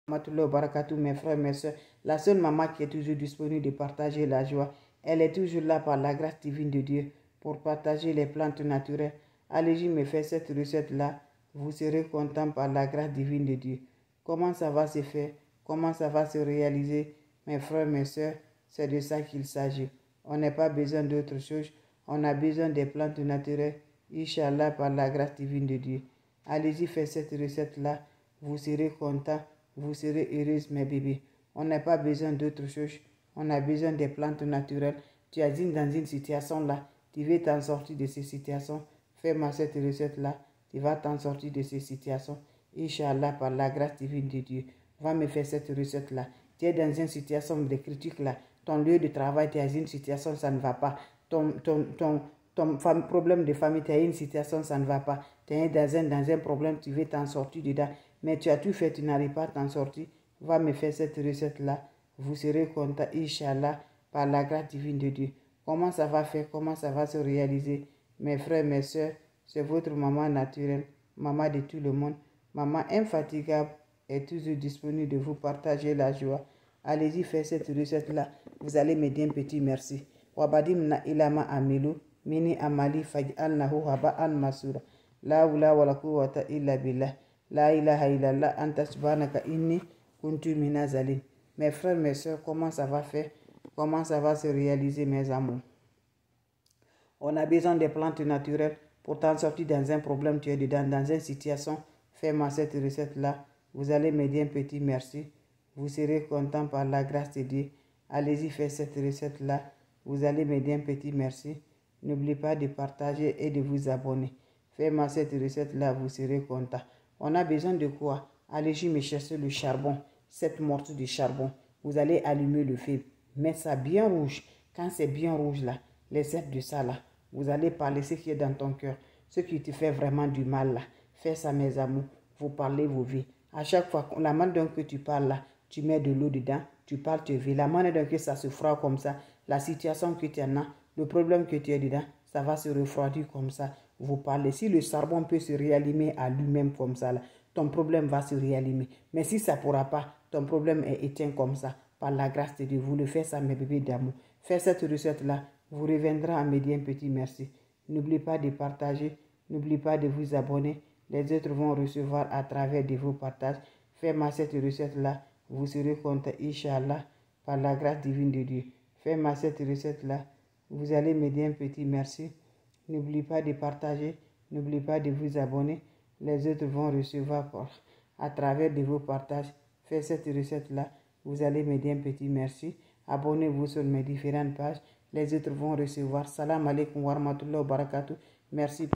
Rahmatullahi wa barakatuh, mes frères, mes soeurs. La seule maman qui est toujours disponible de partager la joie. Elle est toujours là par la grâce divine de Dieu pour partager les plantes naturelles. Allez-y me faire cette recette-là. Vous serez content par la grâce divine de Dieu. Comment ça va se faire? Comment ça va se réaliser? Mes frères, mes soeurs, c'est de ça qu'il s'agit. On n'a pas besoin d'autre chose. On a besoin des plantes naturelles. Inch'Allah, par la grâce divine de Dieu. Allez-y faire cette recette-là. Vous serez content. Vous serez heureuse, mes bébés. On n'a pas besoin d'autre chose. On a besoin des plantes naturelles. Tu es dans une situation là. Tu veux t'en sortir de ces situations. Fais-moi cette recette-là. Tu vas t'en sortir de ces situations. Inch'Allah, par la grâce divine de Dieu. Va me faire cette recette-là. Tu es dans une situation de critique là. Ton lieu de travail, tu es dans une situation, ça ne va pas. Ton problème de famille, tu as une situation, ça ne va pas. Tu es dans un problème, tu veux t'en sortir dedans. Mais tu as tout fait, tu n'arrives pas à t'en sortir. Va me faire cette recette-là. Vous serez content, Inch'Allah, par la grâce divine de Dieu. Comment ça va faire? Comment ça va se réaliser? Mes frères, mes soeurs, c'est votre maman naturelle, maman de tout le monde, maman infatigable, est toujours disponible de vous partager la joie. Allez-y, faire cette recette-là. Vous allez me dire un petit merci. Wabadim ilama amilu, mini amali faj'alnahu haba'an masura. La hawla wala quwwata illa billah. La ilaha illallah anta subhanaka inni kuntu minazalin. Mes frères, mes soeurs, comment ça va faire? Comment ça va se réaliser, mes amours? On a besoin des plantes naturelles pour t'en sortir dans un problème, tu es dedans, dans une situation. Fais-moi cette recette-là. Vous allez me dire un petit merci. Vous serez content par la grâce de Dieu. Allez-y, faire cette recette-là. Vous allez me dire un petit merci. N'oubliez pas de partager et de vous abonner. Fais-moi cette recette-là, vous serez content. On a besoin de quoi? Allez-y me chercher le charbon, 7 morceaux de charbon. Vous allez allumer le feu. Mettre ça bien rouge. Quand c'est bien rouge là, les aides de ça là, vous allez parler ce qui est dans ton cœur, ce qui te fait vraiment du mal là. Fais ça, mes amours. Vous parlez vos vies. À chaque fois, la manière que tu parles là, tu mets de l'eau dedans, tu parles tes vies. La manière que ça se froid comme ça, la situation que tu en as, le problème que tu es dedans, ça va se refroidir comme ça. Vous parlez. Si le charbon peut se réallumer à lui-même comme ça, là, ton problème va se réallumer. Mais si ça ne pourra pas, ton problème est éteint comme ça. Par la grâce de Dieu, vous le faites ça, mes bébés d'amour. Faites cette recette-là. Vous reviendrez à me dire un petit merci. N'oubliez pas de partager. N'oubliez pas de vous abonner. Les autres vont recevoir à travers de vos partages. Faites-moi cette recette-là. Vous serez content, Inch'Allah, par la grâce divine de Dieu. Faites-moi cette recette-là. Vous allez me dire un petit merci. N'oubliez pas de partager. N'oubliez pas de vous abonner. Les autres vont recevoir à travers de vos partages. Faites cette recette-là. Vous allez me dire un petit merci. Abonnez-vous sur mes différentes pages. Les autres vont recevoir. Salam alaikum wa rahmatullahi wa barakatuh. Merci.